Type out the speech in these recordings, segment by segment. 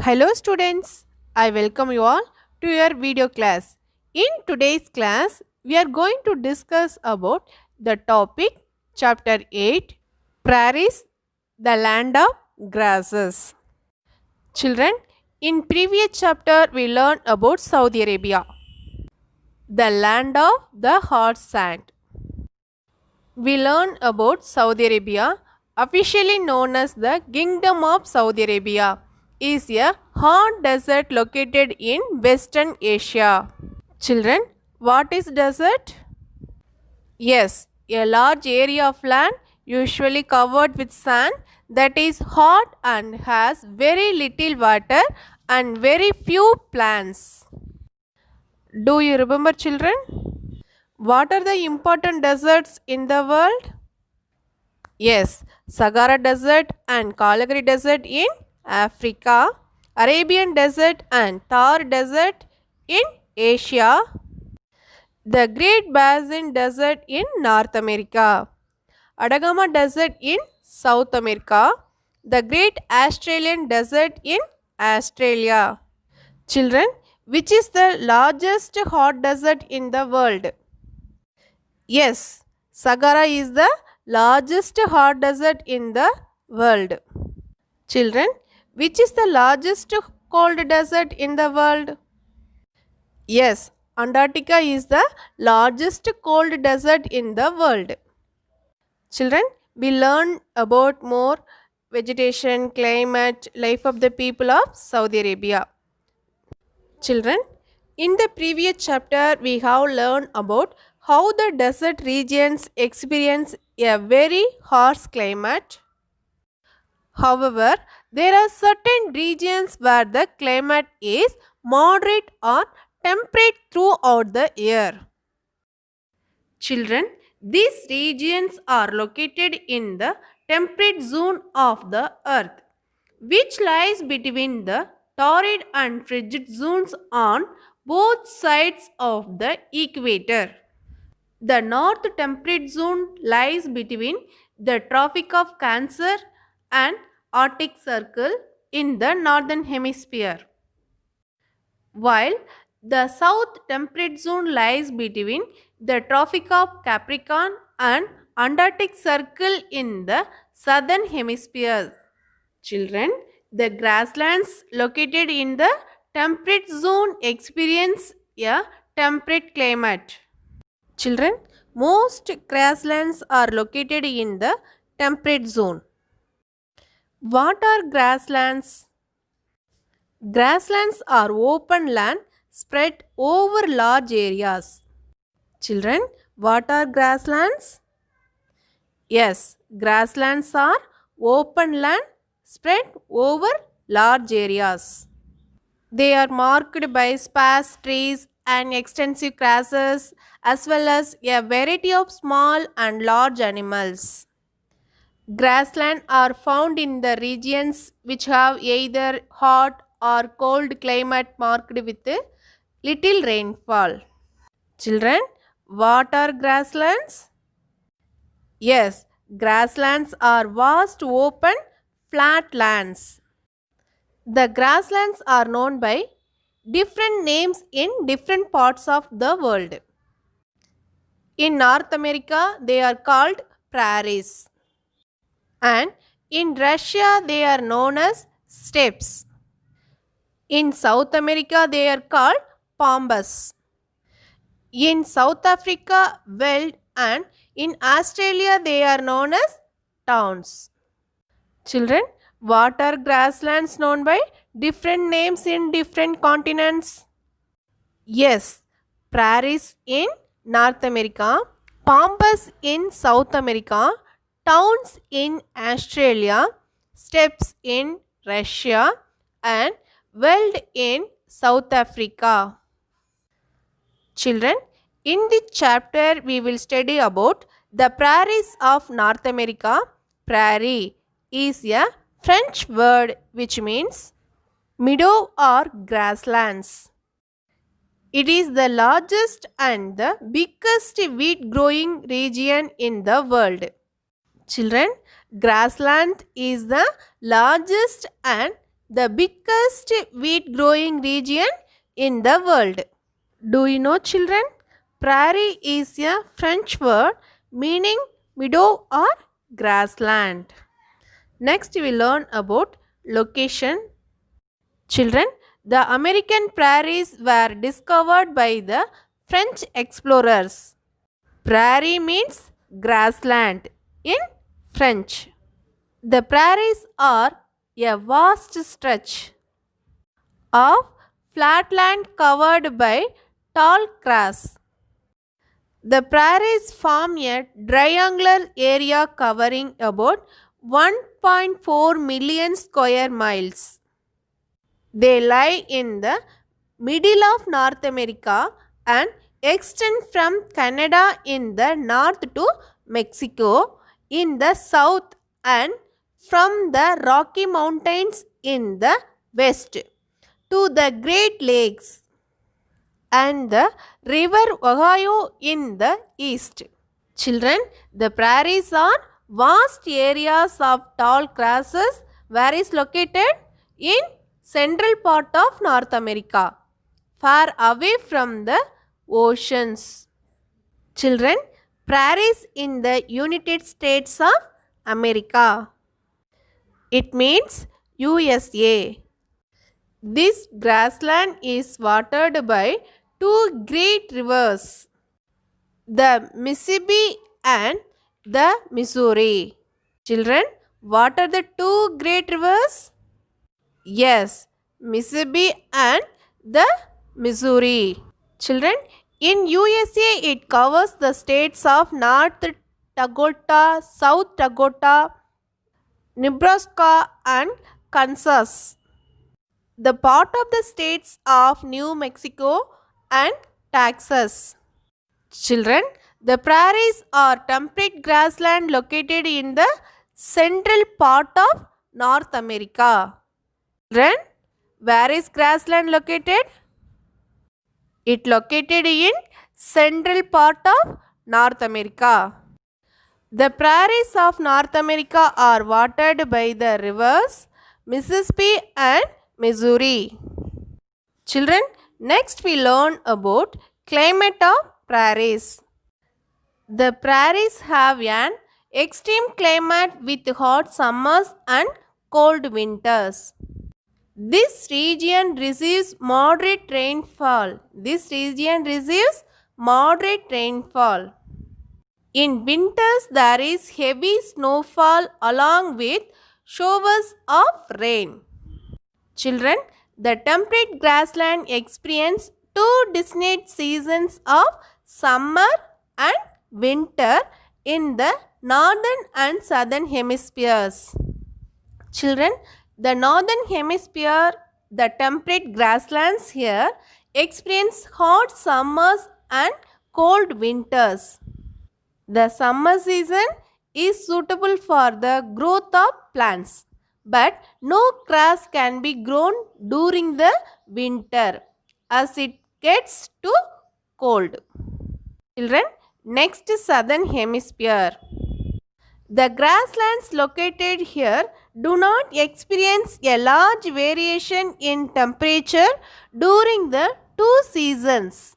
Hello students, I welcome you all to your video class. In today's class, we are going to discuss about the topic chapter 8 Prairies, the land of grasses. Children, in previous chapter we learned about Saudi Arabia, the land of the hot sand. We learned about Saudi Arabia, officially known as the Kingdom of Saudi Arabia, is a hot desert located in Western Asia. Children, what is desert? Yes, a large area of land usually covered with sand that is hot and has very little water and very few plants. Do you remember, children? What are the important deserts in the world? Yes, Sahara Desert and Kalahari Desert in Africa, Arabian Desert and Thar Desert in Asia, the Great Basin Desert in North America, Atacama Desert in South America, the Great Australian Desert in Australia. Children, which is the largest hot desert in the world? Yes, Sahara is the largest hot desert in the world. Children, which is the largest cold desert in the world? Yes, Antarctica is the largest cold desert in the world. Children, we learn about more vegetation, climate, life of the people of Saudi Arabia. Children, in the previous chapter we have learned about how the desert regions experience a very harsh climate. However, there are certain regions where the climate is moderate or temperate throughout the year. Children, these regions are located in the temperate zone of the earth, which lies between the torrid and frigid zones on both sides of the equator. The north temperate zone lies between the Tropic of Cancer and Arctic Circle in the northern hemisphere, while the south temperate zone lies between the Tropic of Capricorn and Antarctic Circle in the southern hemisphere. Children, the grasslands located in the temperate zone experience a temperate climate. Children, most grasslands are located in the temperate zone. What are grasslands? Grasslands are open land spread over large areas. Children, what are grasslands? Yes, grasslands are open land spread over large areas. They are marked by sparse trees and extensive grasses as well as a variety of small and large animals. Grasslands are found in the regions which have either hot or cold climate marked with little rainfall. Children, what are grasslands? Yes, grasslands are vast open flat lands. The grasslands are known by different names in different parts of the world. In North America, they are called prairies. And in Russia, they are known as steppes. In South America, they are called pampas. In South Africa, veld, and in Australia, they are known as towns. Children, what are grasslands known by different names in different continents? Yes, prairies in North America, pampas in South America, towns in Australia, steppes in Russia, and veld in South Africa. Children, in this chapter we will study about the prairies of North America. Prairie is a French word which means meadow or grasslands. It is the largest and the biggest wheat growing region in the world. Children, grassland is the largest and the biggest wheat growing region in the world. Do you know, children? Prairie is a French word meaning meadow or grassland. Next, we learn about location. Children, the American prairies were discovered by the French explorers. Prairie means grassland in French. The prairies are a vast stretch of flatland covered by tall grass. The prairies form a triangular area covering about 1.4 million square miles. They lie in the middle of North America and extend from Canada in the north to Mexico in the south and from the Rocky Mountains in the west to the Great Lakes and the river Ohio in the east. Children, the prairies are vast areas of tall grasses where is located in central part of North America, far away from the oceans. Children, prairies in the United States of America. It means USA. This grassland is watered by two great rivers, the Mississippi and the Missouri. Children, what are the two great rivers? Yes, Mississippi and the Missouri. Children, in USA it covers the states of North Dakota, South Dakota, Nebraska and Kansas. The part of the states of New Mexico and Texas. Children, the prairies are temperate grassland located in the central part of North America. Children, where is grassland located? It located in central part of North America. The prairies of North America are watered by the rivers Mississippi and Missouri. Children, next we learn about climate of prairies. The prairies have an extreme climate with hot summers and cold winters. This region receives moderate rainfall. In winters, there is heavy snowfall along with showers of rain. Children, the temperate grassland experience two distinct seasons of summer and winter in the northern and southern hemispheres. Children, the northern hemisphere, the temperate grasslands here experience hot summers and cold winters. The summer season is suitable for the growth of plants, but no grass can be grown during the winter as it gets too cold. Children, next southern hemisphere. The grasslands located here do not experience a large variation in temperature during the two seasons.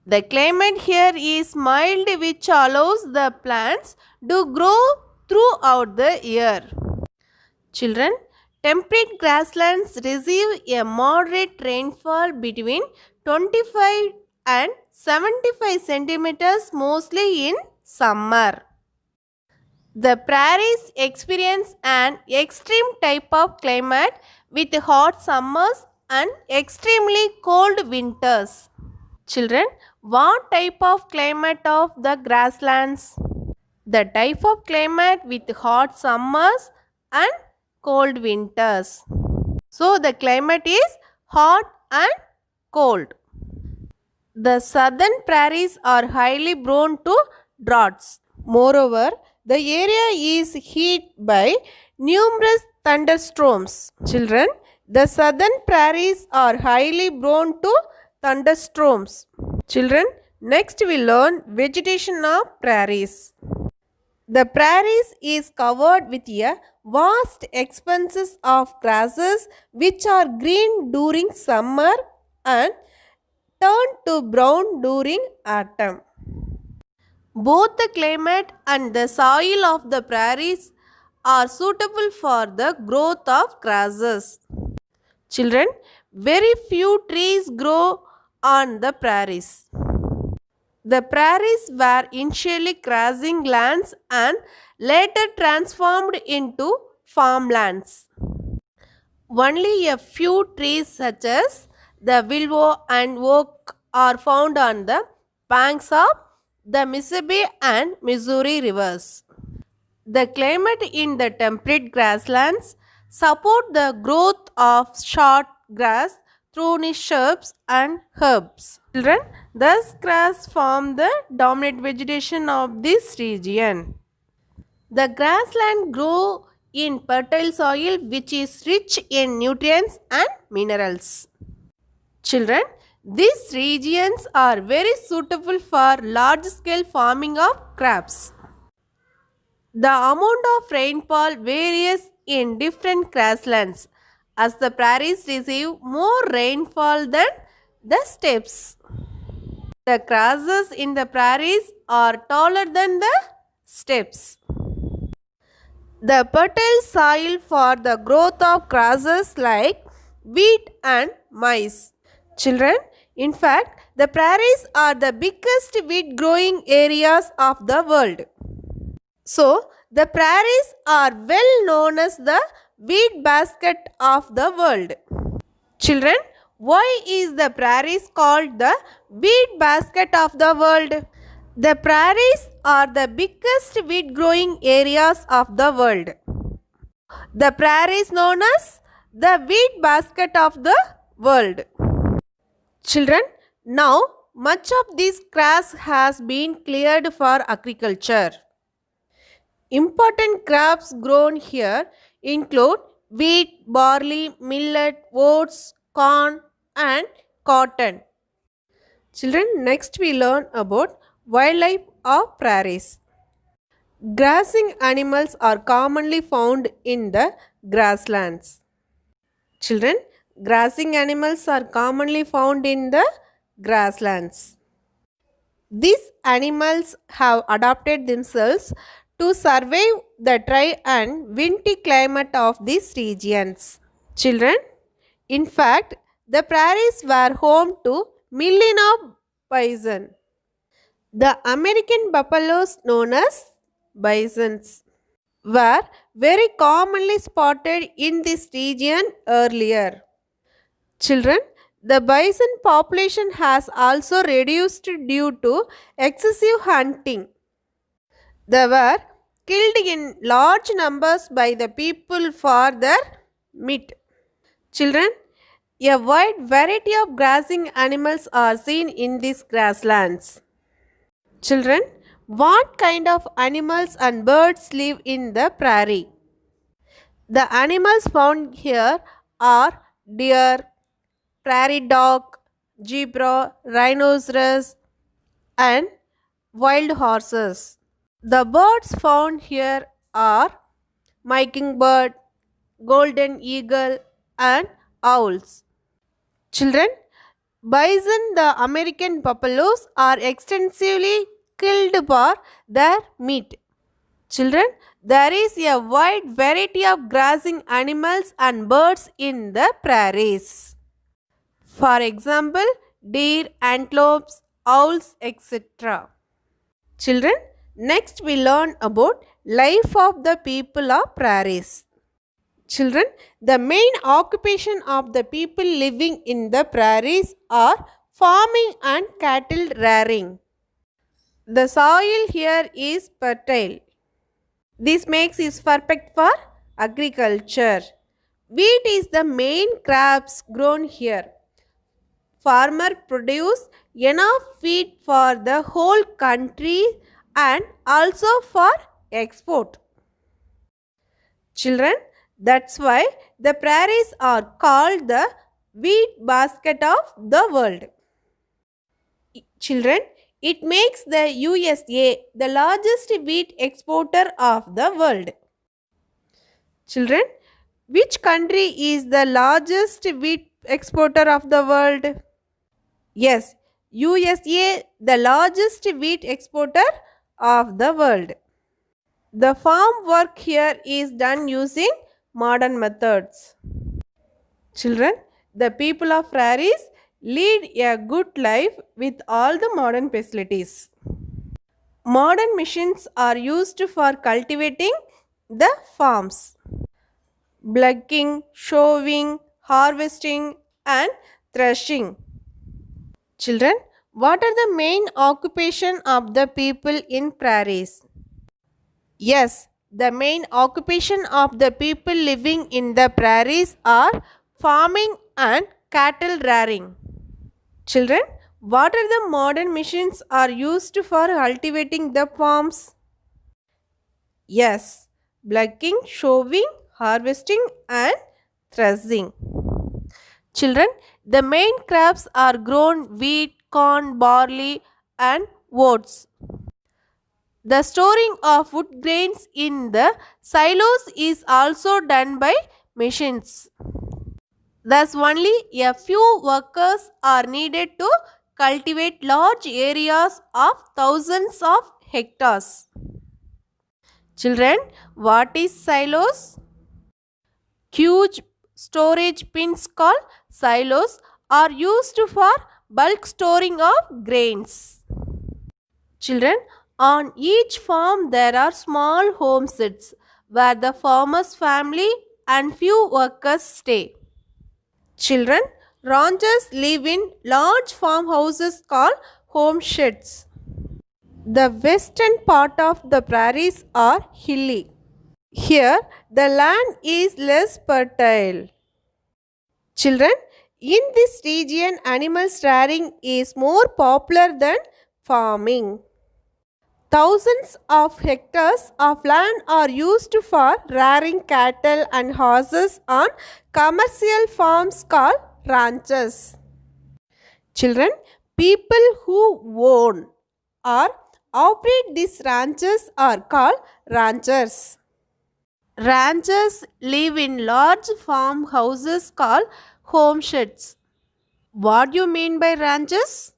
The climate here is mild, which allows the plants to grow throughout the year. Children, temperate grasslands receive a moderate rainfall between 25 and 75 centimeters mostly in summer. The prairies experience an extreme type of climate with hot summers and extremely cold winters. Children, what type of climate of the grasslands? The type of climate with hot summers and cold winters. So, the climate is hot and cold. The southern prairies are highly prone to droughts. Moreover, the area is hit by numerous thunderstorms. Children, the southern prairies are highly prone to thunderstorms. Children, next we learn vegetation of prairies. The prairies is covered with a vast expanses of grasses which are green during summer and turn to brown during autumn. Both the climate and the soil of the prairies are suitable for the growth of grasses. Children, very few trees grow on the prairies. The prairies were initially grazing lands and later transformed into farmlands. Only a few trees such as the willow and oak are found on the banks of the Mississippi and Missouri rivers. The climate in the temperate grasslands support the growth of short grass, thorny shrubs and herbs. Children, thus grass form the dominant vegetation of this region. The grassland grow in fertile soil which is rich in nutrients and minerals. Children, these regions are very suitable for large scale farming of crops. The amount of rainfall varies in different grasslands as the prairies receive more rainfall than the steppes. The grasses in the prairies are taller than the steppes. The fertile soil for the growth of grasses like wheat and maize. Children, in fact, the prairies are the biggest wheat growing areas of the world. So, the prairies are well known as the wheat basket of the world. Children, why is the prairies called the wheat basket of the world? The prairies are the biggest wheat growing areas of the world. The prairies known as the wheat basket of the world. Children, now much of this grass has been cleared for agriculture. Important crops grown here include wheat, barley, millet, oats, corn and cotton. Children, next we learn about wildlife of prairies. Grazing animals are commonly found in the grasslands. Children, grazing animals are commonly found in the grasslands. These animals have adapted themselves to survive the dry and windy climate of these regions. Children, in fact, the prairies were home to millions of bison. The American buffaloes known as bisons were very commonly spotted in this region earlier. Children, the bison population has also reduced due to excessive hunting. They were killed in large numbers by the people for their meat. Children, a wide variety of grazing animals are seen in these grasslands. Children, what kind of animals and birds live in the prairie? The animals found here are deer, prairie dog, zebra, rhinoceros, and wild horses. The birds found here are mockingbird, golden eagle, and owls. Children, bison, the American buffaloes, are extensively killed for their meat. Children, there is a wide variety of grazing animals and birds in the prairies. For example, deer, antelopes, owls, etc. Children, next we learn about life of the people of prairies. Children, the main occupation of the people living in the prairies are farming and cattle rearing. The soil here is fertile. This makes it perfect for agriculture. Wheat is the main crops grown here. Farmers produce enough wheat for the whole country and also for export. Children, that's why the prairies are called the wheat basket of the world. Children, It makes the USA the largest wheat exporter of the world. Children, which country is the largest wheat exporter of the world? Yes, USA, the largest wheat exporter of the world. The farm work here is done using modern methods. Children, the people of prairies lead a good life with all the modern facilities. Modern machines are used for cultivating the farms. Plucking, sowing, harvesting, and threshing. Children, what are the main occupation of the people in prairies? Yes, the main occupation of the people living in the prairies are farming and cattle rearing. Children, what are the modern machines are used for cultivating the farms? Yes, plucking, sowing, harvesting and threshing. Children, the main crops are grown wheat, corn, barley and oats. The storing of food grains in the silos is also done by machines. Thus, only a few workers are needed to cultivate large areas of thousands of hectares. Children, what is silos? Huge storage bins called silos are used for bulk storing of grains. Children, on each farm there are small homesteads where the farmer's family and few workers stay. Children, ranchers live in large farmhouses called homesteads. The western part of the prairies are hilly. Here, the land is less fertile. Children, in this region, animals rearing is more popular than farming. Thousands of hectares of land are used for rearing cattle and horses on commercial farms called ranches. Children, people who own or operate these ranches are called ranchers. Ranchers live in large farmhouses called homesteads. What do you mean by ranches?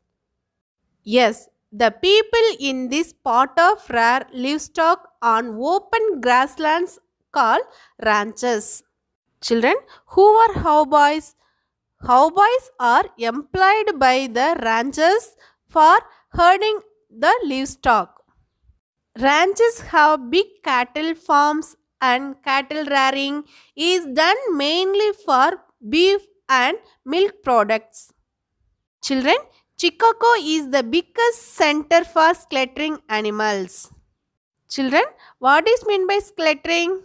Yes, the people in this part of rare livestock on open grasslands called ranches. Children, who are cowboys? Cowboys are employed by the ranchers for herding the livestock. Ranches have big cattle farms and cattle rearing is done mainly for beef and milk products. Children, Chicago is the biggest center for slaughtering animals. Children, what is meant by slaughtering?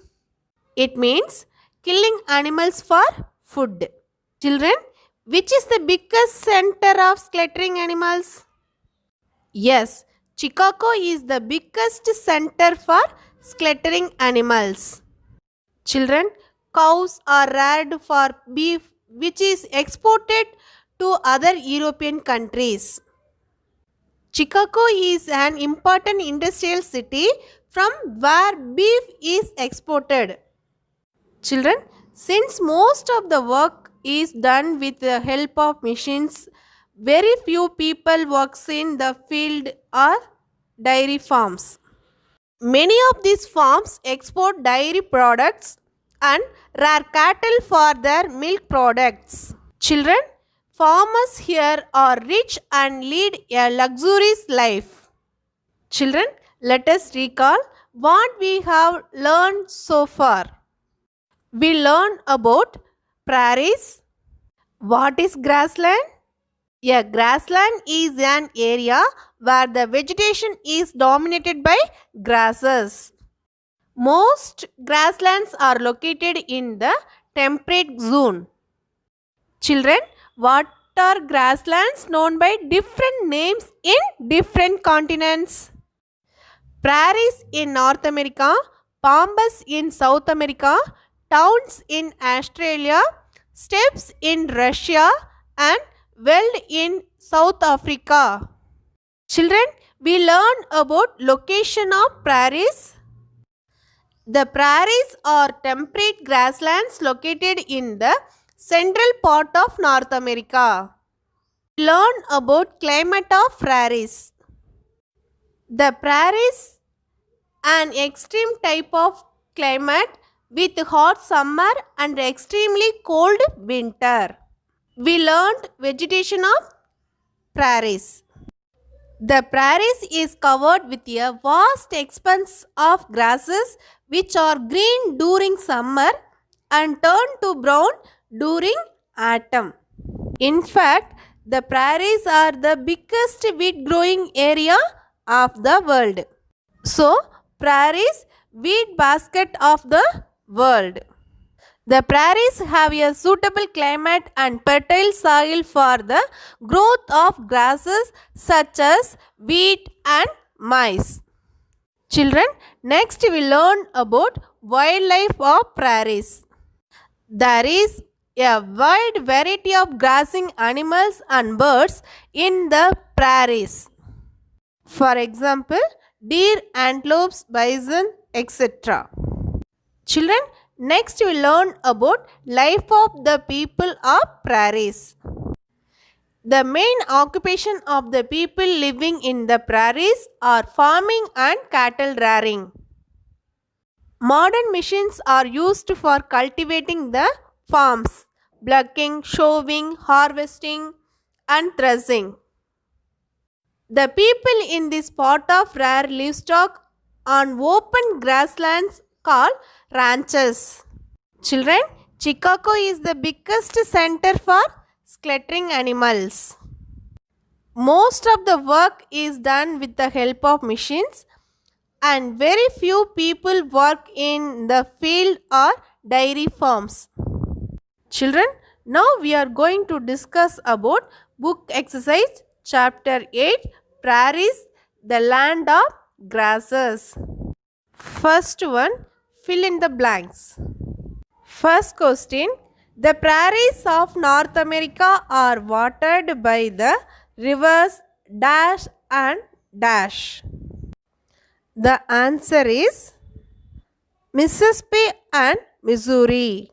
It means killing animals for food. Children, which is the biggest center of slaughtering animals? Yes, Chicago is the biggest center for slaughtering animals. Children, cows are reared for beef which is exported to other European countries. Chicago is an important industrial city from where beef is exported. Children, since most of the work is done with the help of machines, very few people works in the field or dairy farms. Many of these farms export dairy products and rear cattle for their milk products. Children, farmers here are rich and lead a luxurious life. Children, let us recall what we have learned so far. We learned about prairies. What is grassland? A grassland is an area where the vegetation is dominated by grasses. Most grasslands are located in the temperate zone. Children, what are grasslands known by different names in different continents? Prairies in North America, pampas in South America, towns in Australia, steppes in Russia, and veld in South Africa. Children, we learn about location of prairies. The prairies are temperate grasslands located in the central part of North America. Learn about climate of prairies. The prairies an extreme type of climate with hot summer and extremely cold winter. We learned vegetation of prairies. The prairies is covered with a vast expanse of grasses which are green during summer and turn to brown during autumn. In fact, the prairies are the biggest wheat growing area of the world. So, prairies wheat basket of the world. The prairies have a suitable climate and fertile soil for the growth of grasses such as wheat and maize. Children, next we learn about wildlife of prairies. There is a wide variety of grazing animals and birds in the prairies. For example, deer, antelopes, bison, etc. Children, next we learn about life of the people of prairies. The main occupation of the people living in the prairies are farming and cattle rearing. Modern machines are used for cultivating the farms, plucking, sowing, harvesting and threshing. The people in this part of rare livestock on open grasslands called ranches. Children, Chicago is the biggest center for slaughtering animals. Most of the work is done with the help of machines and very few people work in the field or dairy farms. Children, now we are going to discuss about book exercise chapter 8 Prairies, the land of grasses. First one, fill in the blanks. First question, the prairies of North America are watered by the rivers dash and dash. The answer is Mississippi and Missouri.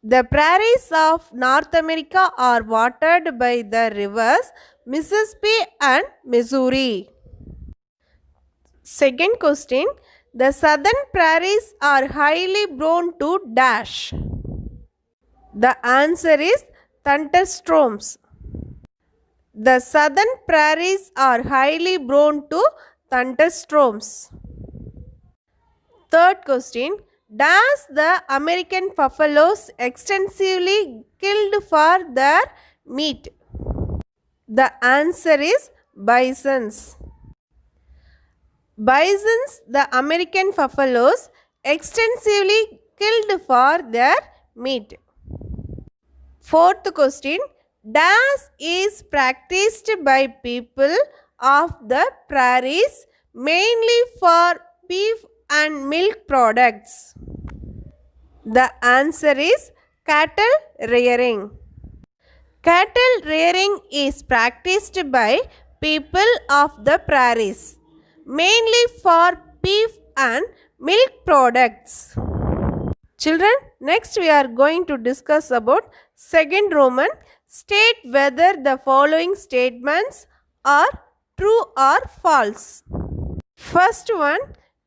The prairies of North America are watered by the rivers Mississippi and Missouri. Second question, the southern prairies are highly prone to dash. The answer is thunderstorms. The southern prairies are highly prone to thunderstorms. Third question, does the American buffaloes extensively killed for their meat? The answer is bisons. Bisons, the American buffaloes, extensively killed for their meat. Fourth question, dash is practiced by people of the prairies mainly for beef and milk products. The answer is cattle rearing. Cattle rearing is practiced by people of the prairies mainly for beef and milk products. Children, next we are going to discuss about second Roman. State whether the following statements are true or false. First one,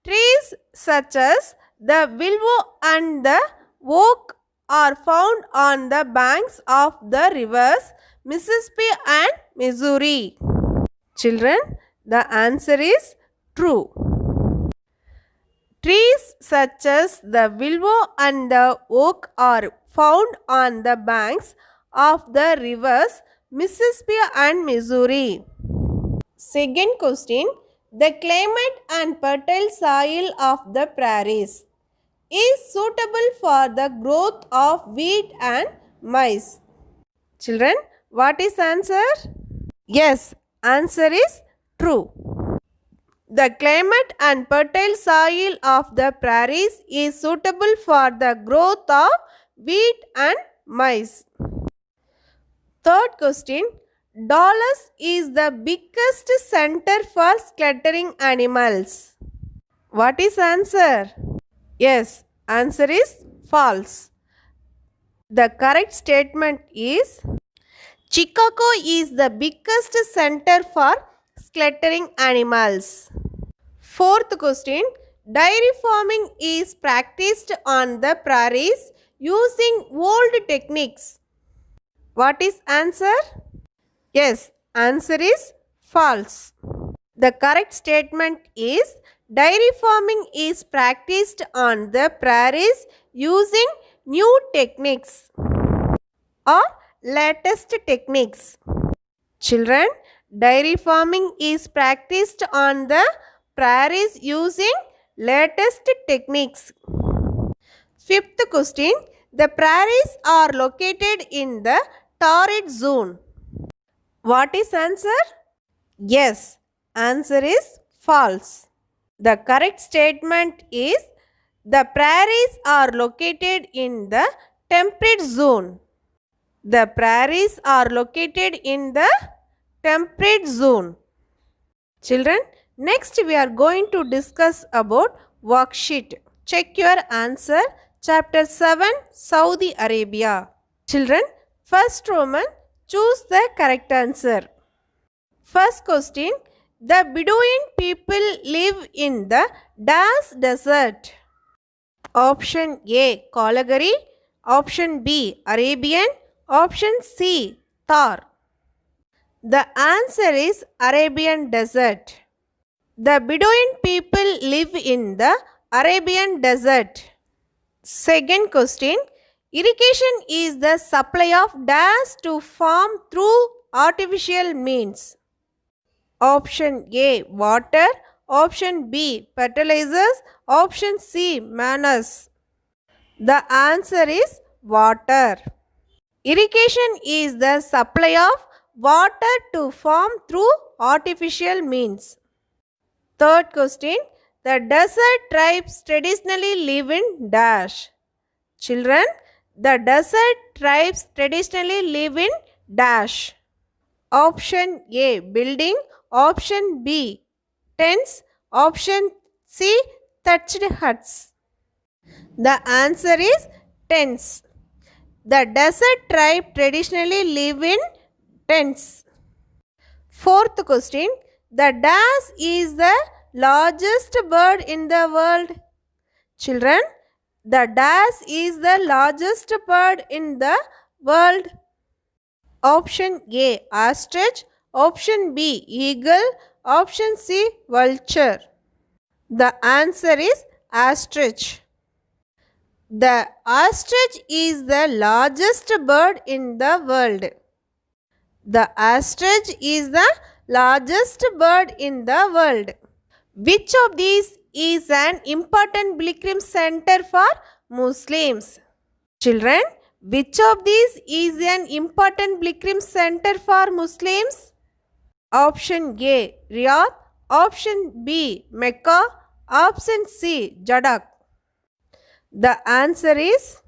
trees such as the willow and the oak are found on the banks of the rivers Mississippi and Missouri. Children, the answer is true. Trees such as the willow and the oak are found on the banks of the rivers Mississippi and Missouri. Second question, the climate and fertile soil of the prairies is suitable for the growth of wheat and maize. Children, what is answer? Yes, answer is true. The climate and fertile soil of the prairies is suitable for the growth of wheat and maize. Third question, Dallas is the biggest center for scattering animals. What is answer? Yes, answer is false. The correct statement is Chicago is the biggest center for scattering animals. Fourth question. Dairy farming is practiced on the prairies using old techniques. What is answer? Yes, answer is false. The correct statement is dairy farming is practiced on the prairies using new techniques or latest techniques. Children, dairy farming is practiced on the prairies using latest techniques. Fifth question. The prairies are located in the torrid zone. What is answer? Yes, answer is false. The correct statement is the prairies are located in the temperate zone. The prairies are located in the temperate zone. Children, next we are going to discuss about worksheet. Check your answer. Chapter 7, Saudi Arabia. Children, first Roman, choose the correct answer. First question. The Bedouin people live in the Das desert. Option A, Kalahari. Option B, Arabian. Option C, Thar. The answer is Arabian desert. The Bedouin people live in the Arabian desert. Second question. Irrigation is the supply of dash to farm through artificial means. Option A, water. Option B, fertilizers. Option C, manners. The answer is water. Irrigation is the supply of water to farm through artificial means. Third question. The desert tribes traditionally live in dash. Children, the desert tribes traditionally live in dash. Option A, building. Option B, tents. Option C, thatched huts. The answer is tents. The desert tribe traditionally live in tents. Fourth question. The dash is the largest bird in the world. Children, the dash is the largest bird in the world. Option A, ostrich. Option B, eagle. Option C, vulture. The answer is ostrich. The ostrich is the largest bird in the world. The ostrich is the largest bird in the world. Which of these is an important pilgrim center for Muslims? Children, which of these is an important pilgrim center for Muslims? Option A, Riyadh. Option B, Mecca. Option C, Jeddah. The answer is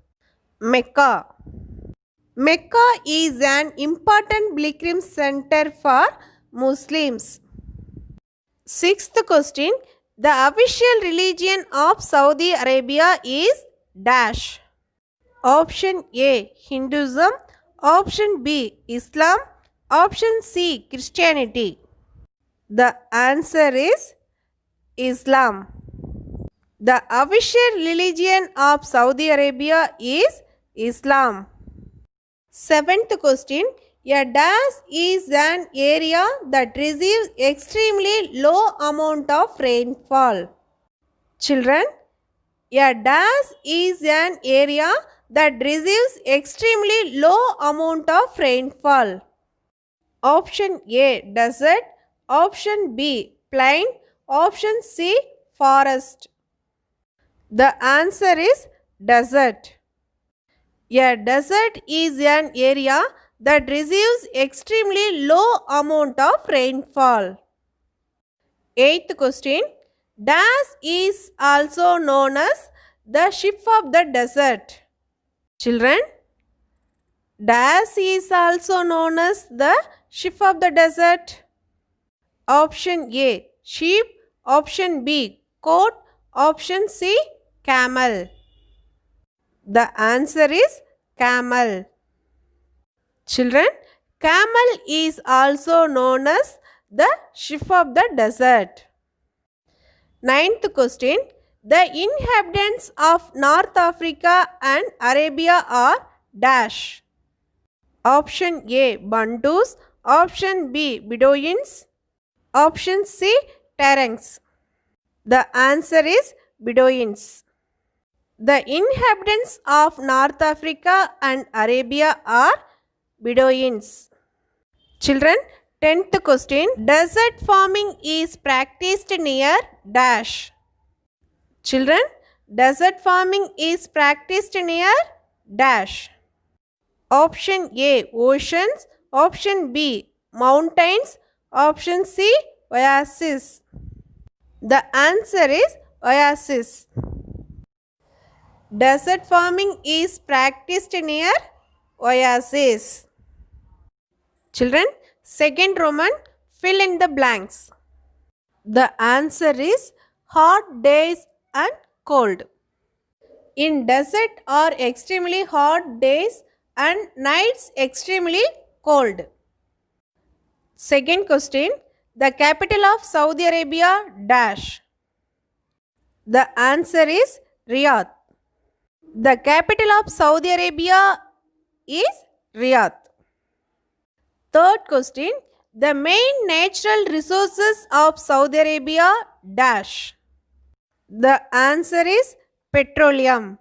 Mecca. Mecca is an important pilgrim center for Muslims. Sixth question. The official religion of Saudi Arabia is dash. Option A, Hinduism. Option B, Islam. Option C, Christianity. The answer is Islam. The official religion of Saudi Arabia is Islam. Seventh question. A dash is an area that receives extremely low amount of rainfall. Children, a dash is an area that receives extremely low amount of rainfall. Option A, desert. Option B, plain. Option C, forest. The answer is desert. A desert is an area that receives extremely low amount of rainfall. Eighth question. Dash is also known as the ship of the desert. Children, Dash is also known as the sheep of the desert. Option A, sheep. Option B, goat. Option C, camel. The answer is camel. Children, camel is also known as the sheep of the desert. Ninth question. The inhabitants of North Africa and Arabia are dash. Option A, Bantus. Option B, Bedouins. Option C, Terrangs. The answer is Bedouins. The inhabitants of North Africa and Arabia are Bedouins. Children, 10th question. Desert farming is practiced near dash. Children, desert farming is practiced near dash. Option A, oceans. Option B, mountains. Option C, oasis. The answer is oasis. Desert farming is practiced near oasis. Children, second Roman, fill in the blanks. The answer is hot days and cold. In desert are extremely hot days and nights extremely cold. Second question, the capital of Saudi Arabia dash. The answer is Riyadh. The capital of Saudi Arabia is Riyadh. Third question, the main natural resources of Saudi Arabia dash. The answer is petroleum.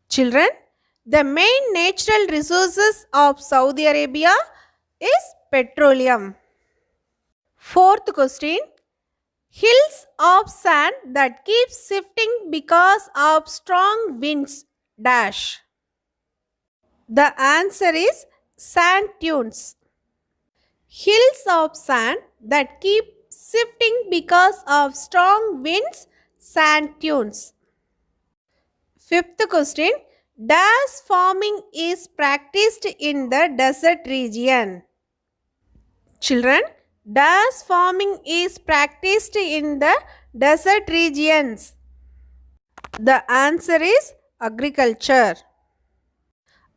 Children, the main natural resources of Saudi Arabia is petroleum. Fourth question, hills of sand that keep shifting because of strong winds dash. The answer is sand dunes. Hills of sand that keep shifting because of strong winds, sand dunes. Fifth question, dash farming is practiced in the desert region. Children, dash farming is practiced in the desert regions. The answer is agriculture.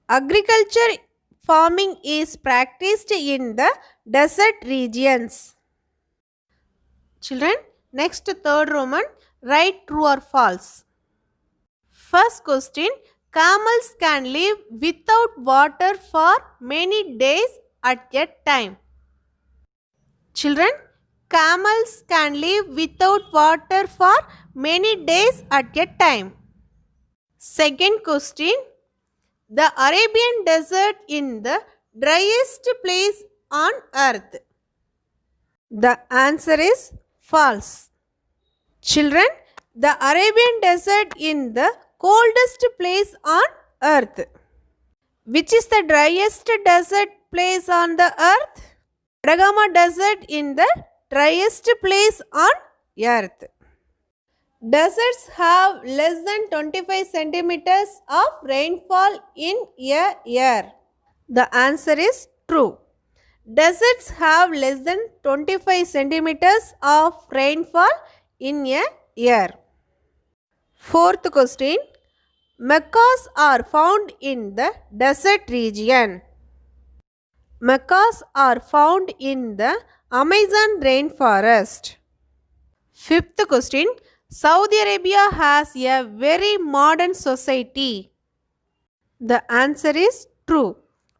Agriculture farming is practiced in the desert regions. Children, next third Roman, write true or false. First question, camels can live without water for many days at a time. Children, camels can live without water for many days at a time. Second question, the Arabian desert is the driest place on earth. The answer is false. Children, the Arabian desert is the coldest place on earth. Which is the driest desert place on the earth? Atacama desert is the driest place on earth. Deserts have less than 25 centimeters of rainfall in a year. The answer is true. Deserts have less than 25 centimeters of rainfall in a year. Fourth question, macaws are found in the desert region. Macaws are found in the Amazon rainforest. Fifth question, Saudi Arabia has a very modern society. The answer is true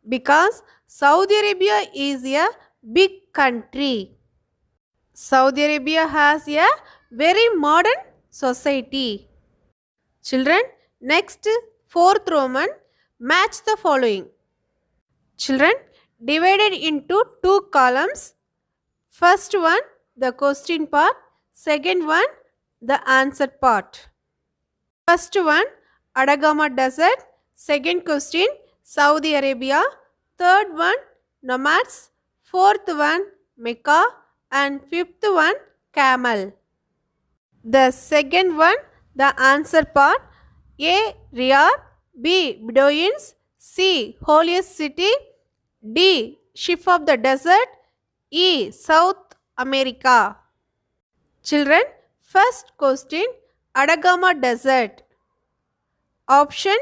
because Saudi Arabia is a big country. Saudi Arabia has a very modern society. Children, next fourth Roman, match the following. Children, divided into two columns. First one, the question part. Second one, the answer part. First one, Atacama Desert. Second question, Saudi Arabia. Third one, nomads. Fourth one, Mecca. And fifth one, camel. The second one, the answer part. A, Riyadh. B, Bedouins. C. Holiest city. D. Ship of the desert. E. South America. Children, first question, Atacama Desert. Option,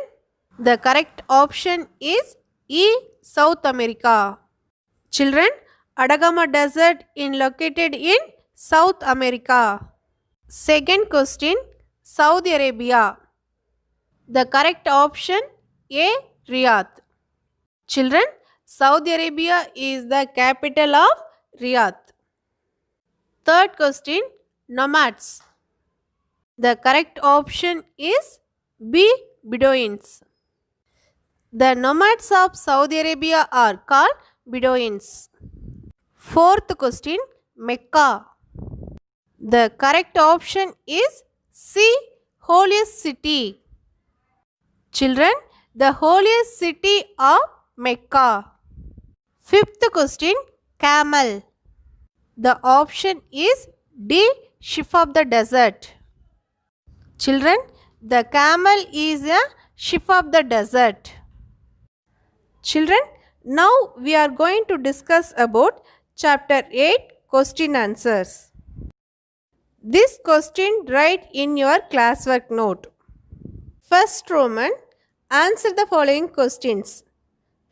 the correct option is E. South America. Children, Atacama Desert is located in South America. Second question, Saudi Arabia. The correct option A. Riyadh. Children, Saudi Arabia is the capital of Riyadh. Third question, nomads. The correct option is B. Bedouins. The nomads of Saudi Arabia are called Bedouins. Fourth question, Mecca. The correct option is C. Holiest city. Children, the holiest city of Mecca. Fifth question, camel. The option is D. Ship of the desert. Children, the camel is a ship of the desert. Children, now we are going to discuss about chapter 8 question answers. This question write in your classwork note. First Roman, answer the following questions.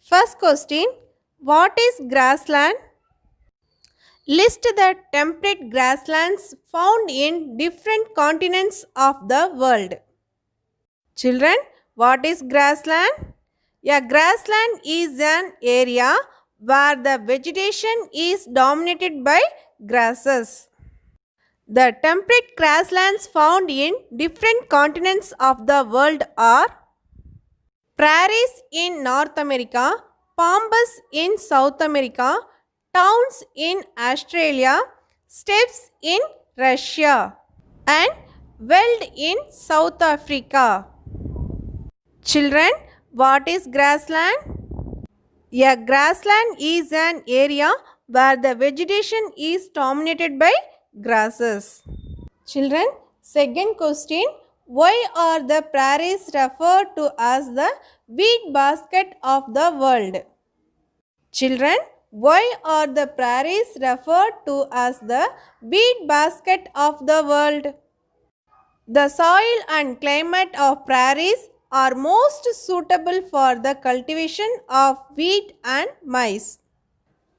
First question, what is grassland? List the temperate grasslands found in different continents of the world. Children, what is grassland? A grassland is an area where the vegetation is dominated by grasses. The temperate grasslands found in different continents of the world are prairies in North America, pampas in South America, towns in Australia, steppes in Russia, and veld in South Africa. Children, what is grassland? A grassland is an area where the vegetation is dominated by grasses. Children, second question, why are the prairies referred to as the wheat basket of the world? Children, why are the prairies referred to as the wheat basket of the world? The soil and climate of prairies are most suitable for the cultivation of wheat and maize.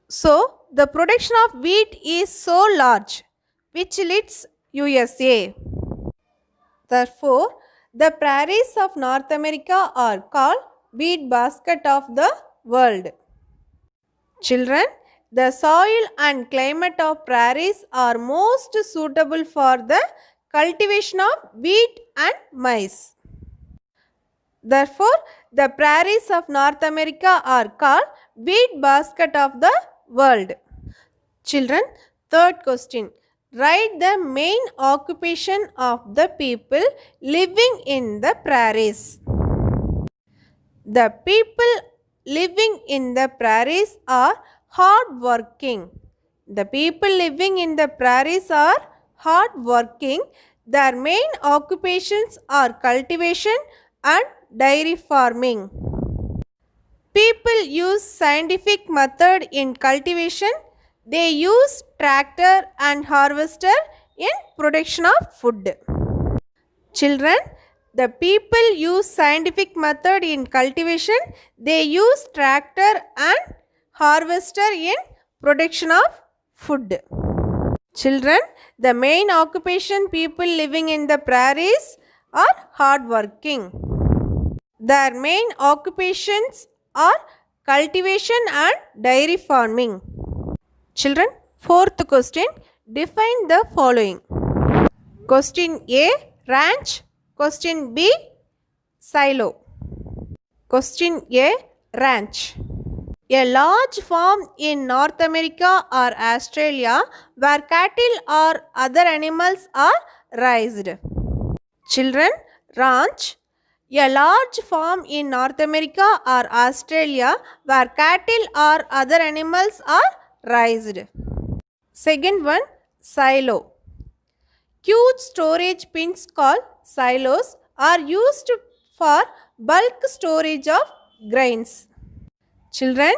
So, the production of wheat is so large, which leads USA. Therefore, the prairies of North America are called wheat basket of the world. Children, the soil and climate of prairies are most suitable for the cultivation of wheat and maize. Therefore, the prairies of North America are called wheat basket of the world. Children, third question. Write the main occupation of the people living in the prairies. The people living in the prairies are hard working. The people living in the prairies are hard working. Their main occupations are cultivation and dairy farming. People use scientific method in cultivation. They use tractor and harvester in production of food. Children, the people use scientific method in cultivation. They use tractor and harvester in production of food. Children, the main occupation people living in the prairies are hard working. Their main occupations are cultivation and dairy farming. Children, fourth question, define the following. Question A, ranch. Question B, silo. Question A, ranch. A large farm in North America or Australia where cattle or other animals are raised. Children, ranch. A large farm in North America or Australia where cattle or other animals are raised. Second one, silo. Huge storage bins called silos are used for bulk storage of grains. Children,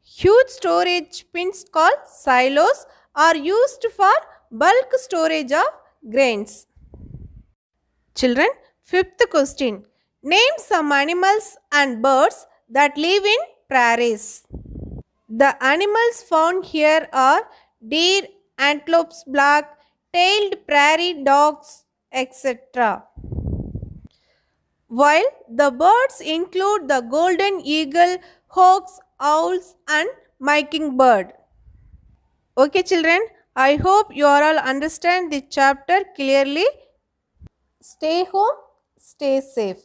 huge storage bins called silos are used for bulk storage of grains. Children, fifth question. Name some animals and birds that live in prairies. The animals found here are deer, antelopes, black-tailed prairie dogs, etc. While the birds include the golden eagle, hawks, owls and mockingbird. Okay children, I hope you all understand the chapter clearly. Stay home, stay safe.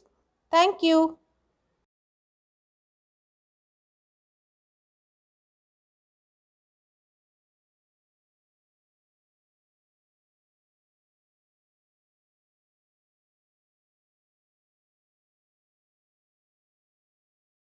Thank you.